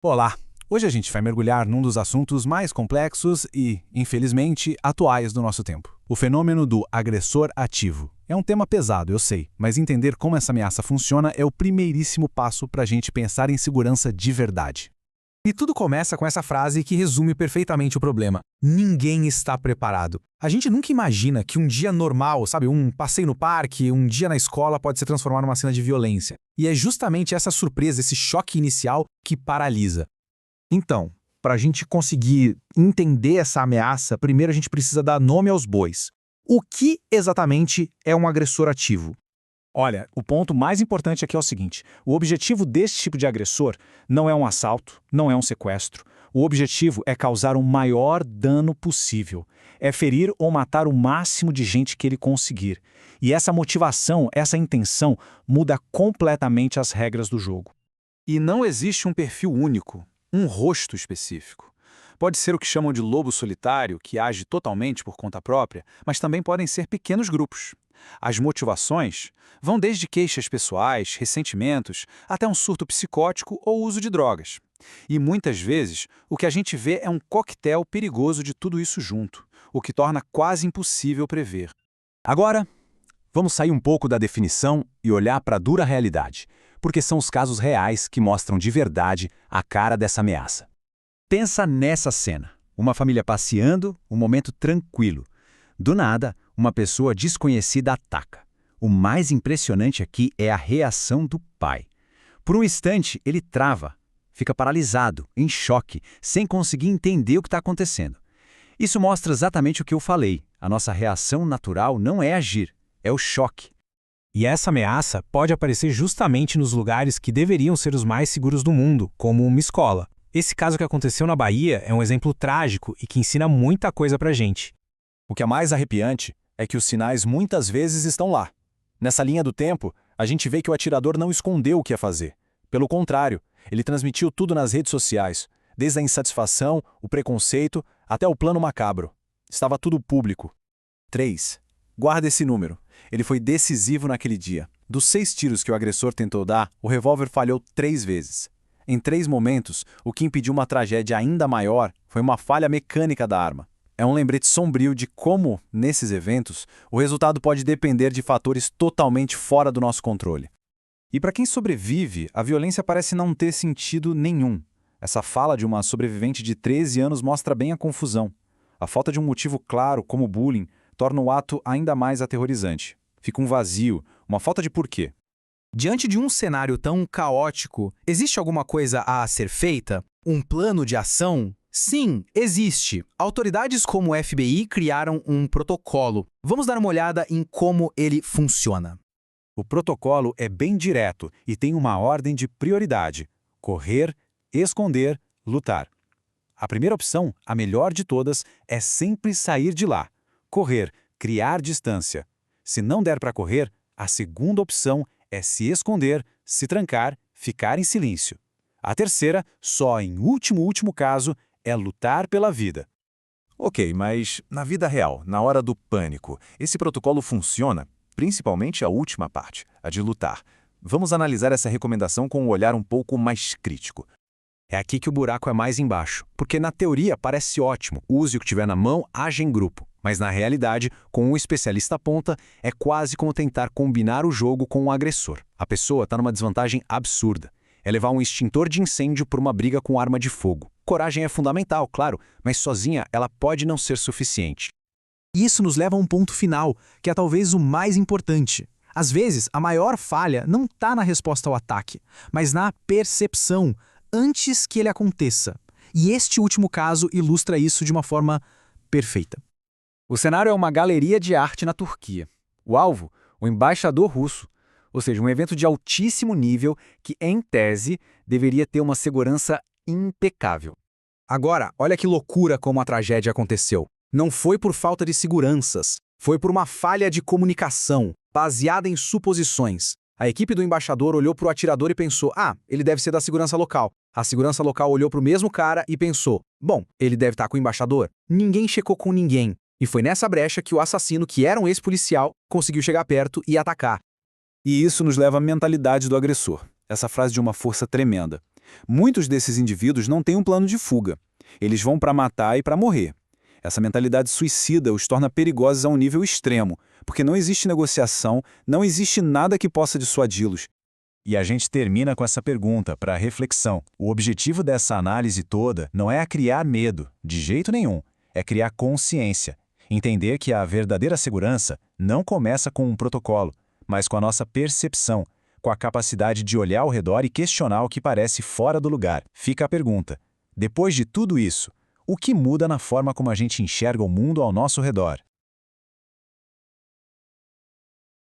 Olá! Hoje a gente vai mergulhar num dos assuntos mais complexos e, infelizmente, atuais do nosso tempo. O fenômeno do agressor ativo. É um tema pesado, eu sei, mas entender como essa ameaça funciona é o primeiríssimo passo para a gente pensar em segurança de verdade. E tudo começa com essa frase que resume perfeitamente o problema. Ninguém está preparado. A gente nunca imagina que um dia normal, sabe, um passeio no parque, um dia na escola pode se transformar numa cena de violência. E é justamente essa surpresa, esse choque inicial que paralisa. Então, para a gente conseguir entender essa ameaça, primeiro a gente precisa dar nome aos bois. O que exatamente é um agressor ativo? Olha, o ponto mais importante aqui é o seguinte: o objetivo desse tipo de agressor não é um assalto, não é um sequestro. O objetivo é causar o maior dano possível. É ferir ou matar o máximo de gente que ele conseguir. E essa motivação, essa intenção, muda completamente as regras do jogo. E não existe um perfil único, um rosto específico. Pode ser o que chamam de lobo solitário, que age totalmente por conta própria, mas também podem ser pequenos grupos. As motivações vão desde queixas pessoais, ressentimentos, até um surto psicótico ou uso de drogas. E muitas vezes, o que a gente vê é um coquetel perigoso de tudo isso junto, o que torna quase impossível prever. Agora, vamos sair um pouco da definição e olhar para a dura realidade, porque são os casos reais que mostram de verdade a cara dessa ameaça. Pensa nessa cena. Uma família passeando, um momento tranquilo. Do nada, uma pessoa desconhecida ataca. O mais impressionante aqui é a reação do pai. Por um instante, ele trava, fica paralisado, em choque, sem conseguir entender o que está acontecendo. Isso mostra exatamente o que eu falei. A nossa reação natural não é agir, é o choque. E essa ameaça pode aparecer justamente nos lugares que deveriam ser os mais seguros do mundo, como uma escola. Esse caso que aconteceu na Bahia é um exemplo trágico e que ensina muita coisa pra gente. O que é mais arrepiante é que os sinais muitas vezes estão lá. Nessa linha do tempo, a gente vê que o atirador não escondeu o que ia fazer. Pelo contrário, ele transmitiu tudo nas redes sociais, desde a insatisfação, o preconceito, até o plano macabro. Estava tudo público. 3. Guarda esse número. Ele foi decisivo naquele dia. Dos 6 tiros que o agressor tentou dar, o revólver falhou 3 vezes. Em 3 momentos, o que impediu uma tragédia ainda maior foi uma falha mecânica da arma. É um lembrete sombrio de como, nesses eventos, o resultado pode depender de fatores totalmente fora do nosso controle. E para quem sobrevive, a violência parece não ter sentido nenhum. Essa fala de uma sobrevivente de 13 anos mostra bem a confusão. A falta de um motivo claro, como bullying, torna o ato ainda mais aterrorizante. Fica um vazio, uma falta de porquê. Diante de um cenário tão caótico, existe alguma coisa a ser feita? Um plano de ação? Sim, existe. Autoridades como o FBI criaram um protocolo. Vamos dar uma olhada em como ele funciona. O protocolo é bem direto e tem uma ordem de prioridade: correr, esconder, lutar. A primeira opção, a melhor de todas, é sempre sair de lá. Correr, criar distância. Se não der para correr, a segunda opção é se esconder, se trancar, ficar em silêncio. A terceira, só em último caso, é lutar pela vida. Ok, mas na vida real, na hora do pânico, esse protocolo funciona? Principalmente a última parte, a de lutar. Vamos analisar essa recomendação com um olhar um pouco mais crítico. É aqui que o buraco é mais embaixo, porque na teoria parece ótimo, use o que tiver na mão, haja em grupo. Mas na realidade, com um especialista à ponta, é quase como tentar combinar o jogo com um agressor. A pessoa está numa desvantagem absurda. É levar um extintor de incêndio por uma briga com arma de fogo. Coragem é fundamental, claro, mas sozinha ela pode não ser suficiente. E isso nos leva a um ponto final, que é talvez o mais importante. Às vezes, a maior falha não está na resposta ao ataque, mas na percepção, antes que ele aconteça. E este último caso ilustra isso de uma forma perfeita. O cenário é uma galeria de arte na Turquia. O alvo, o embaixador russo, ou seja, um evento de altíssimo nível que, em tese, deveria ter uma segurança impecável. Agora, olha que loucura como a tragédia aconteceu. Não foi por falta de seguranças, foi por uma falha de comunicação, baseada em suposições. A equipe do embaixador olhou para o atirador e pensou, ele deve ser da segurança local. A segurança local olhou para o mesmo cara e pensou, bom, ele deve estar com o embaixador. Ninguém checou com ninguém. E foi nessa brecha que o assassino, que era um ex-policial, conseguiu chegar perto e atacar. E isso nos leva à mentalidade do agressor. Essa frase de uma força tremenda. Muitos desses indivíduos não têm um plano de fuga. Eles vão para matar e para morrer. Essa mentalidade suicida os torna perigosos a um nível extremo, porque não existe negociação, não existe nada que possa dissuadi-los. E a gente termina com essa pergunta para reflexão. O objetivo dessa análise toda não é criar medo, de jeito nenhum. É criar consciência. Entender que a verdadeira segurança não começa com um protocolo, mas com a nossa percepção, com a capacidade de olhar ao redor e questionar o que parece fora do lugar. Fica a pergunta: depois de tudo isso, o que muda na forma como a gente enxerga o mundo ao nosso redor?